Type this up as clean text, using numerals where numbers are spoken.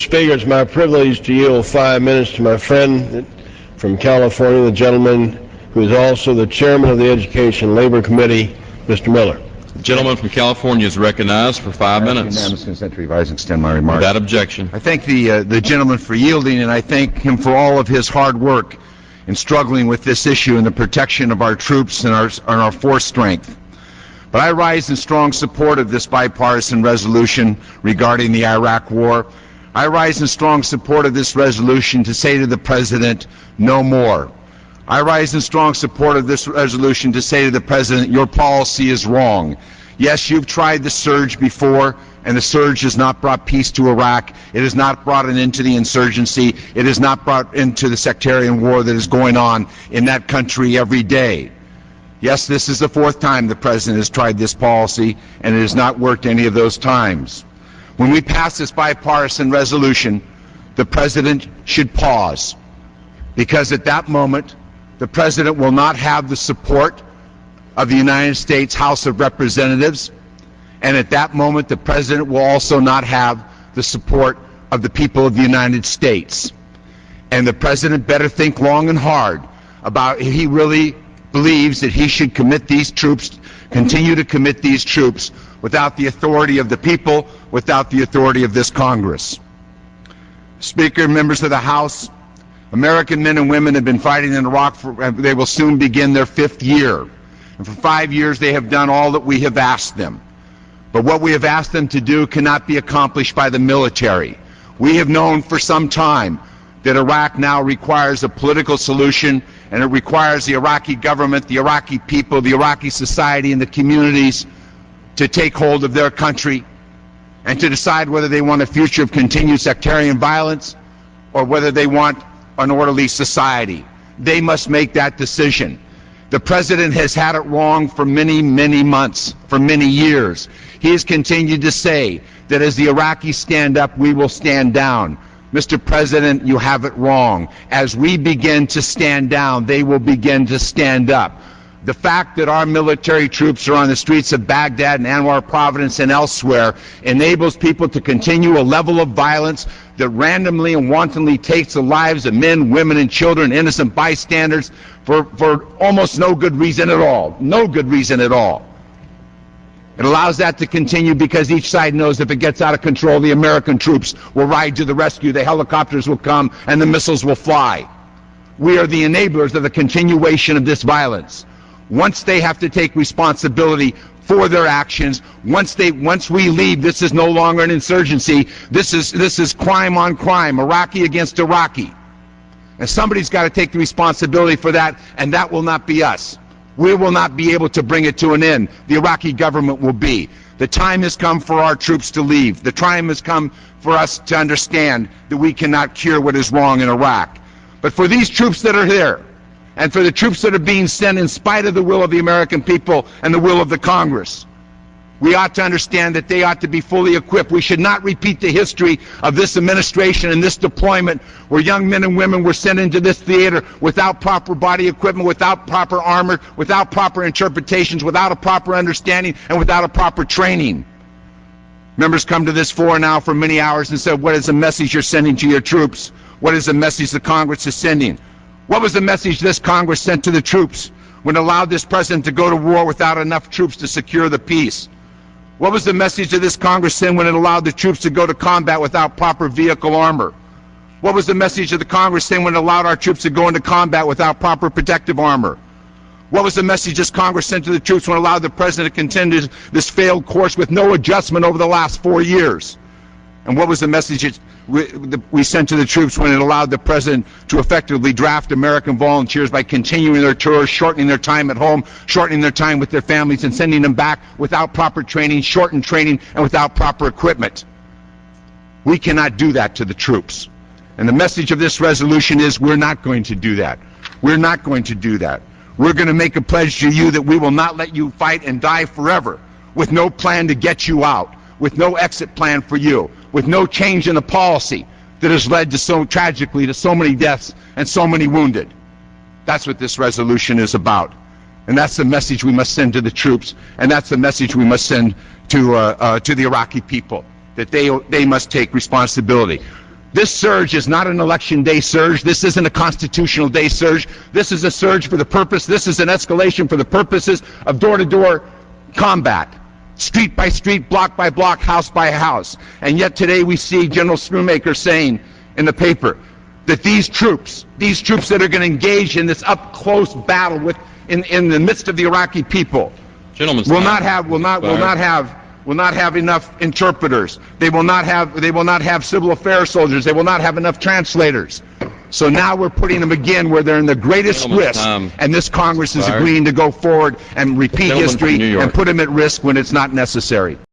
Speaker, it's my privilege to yield 5 minutes to my friend from California, the gentleman who is also the chairman of the Education and Labor Committee, Mr. Miller. The gentleman from California is recognized for 5 minutes. Unanimous consent to revise and extend my remarks. Without objection. I thank the gentleman for yielding, and I thank him for all of his hard work in struggling with this issue and the protection of our troops and our force strength. But I rise in strong support of this bipartisan resolution regarding the Iraq War. I rise in strong support of this resolution to say to the President, no more. I rise in strong support of this resolution to say to the President, your policy is wrong. Yes, you've tried the surge before, and the surge has not brought peace to Iraq. It has not brought an end to the insurgency. It has not brought into the sectarian war that is going on in that country every day. Yes, this is the fourth time the President has tried this policy, and it has not worked any of those times. When we pass this bipartisan resolution, the President should pause, because at that moment, the President will not have the support of the United States House of Representatives, and at that moment, the President will also not have the support of the people of the United States. And the President better think long and hard about if he really believes that he should commit these troops, continue to commit these troops without the authority of the people, without the authority of this Congress. Speaker, members of the House, American men and women have been fighting in Iraq they will soon begin their 5th year. And for 5 years they have done all that we have asked them. But what we have asked them to do cannot be accomplished by the military. We have known for some time that Iraq now requires a political solution, and it requires the Iraqi government, the Iraqi people, the Iraqi society and the communities to take hold of their country and to decide whether they want a future of continued sectarian violence or whether they want an orderly society. They must make that decision. The President has had it wrong for many, many months, for many years. He has continued to say that as the Iraqis stand up, we will stand down. Mr. President, you have it wrong. As we begin to stand down, they will begin to stand up. The fact that our military troops are on the streets of Baghdad and Anwar Province and elsewhere enables people to continue a level of violence that randomly and wantonly takes the lives of men, women, and children, innocent bystanders, for almost no good reason at all. No good reason at all. It allows that to continue because each side knows if it gets out of control, the American troops will ride to the rescue, the helicopters will come, and the missiles will fly. We are the enablers of the continuation of this violence. Once they have to take responsibility for their actions, once we leave, this is no longer an insurgency. This is crime on crime, Iraqi against Iraqi. And somebody's got to take the responsibility for that, and that will not be us. We will not be able to bring it to an end. The Iraqi government will be. The time has come for our troops to leave. The time has come for us to understand that we cannot cure what is wrong in Iraq. But for these troops that are here, and for the troops that are being sent in spite of the will of the American people and the will of the Congress, we ought to understand that they ought to be fully equipped. We should not repeat the history of this administration and this deployment where young men and women were sent into this theater without proper body equipment, without proper armor, without proper interpretations, without a proper understanding, and without a proper training. Members come to this floor now for many hours and said, what is the message you're sending to your troops? What is the message the Congress is sending? What was the message this Congress sent to the troops when it allowed this president to go to war without enough troops to secure the peace? What was the message that this Congress sent when it allowed the troops to go to combat without proper vehicle armor? What was the message that the Congress sent when it allowed our troops to go into combat without proper protective armor? What was the message this Congress sent to the troops when it allowed the president to continue this failed course with no adjustment over the last 4 years? And what was the message we sent to the troops when it allowed the president to effectively draft American volunteers by continuing their tours, shortening their time at home, shortening their time with their families, and sending them back without proper training, shortened training, and without proper equipment? We cannot do that to the troops. And the message of this resolution is we're not going to do that. We're not going to do that. We're going to make a pledge to you that we will not let you fight and die forever with no plan to get you out, with no exit plan for you, with no change in the policy that has led to so tragically to so many deaths and so many wounded. That's what this resolution is about. And that's the message we must send to the troops, and that's the message we must send to the Iraqi people, that they must take responsibility. This surge is not an election day surge. This isn't a constitutional day surge. This is a surge for the purpose. This is an escalation for the purposes of door-to-door combat, street by street, block by block, house by house. And yet today we see General Schoonmaker saying in the paper that these troops that are going to engage in this up-close battle in the midst of the Iraqi people will not have enough interpreters. They will not have civil affairs soldiers. They will not have enough translators. So now we're putting them again where they're in the greatest risk, and this Congress is agreeing to go forward and repeat history and put them at risk when it's not necessary.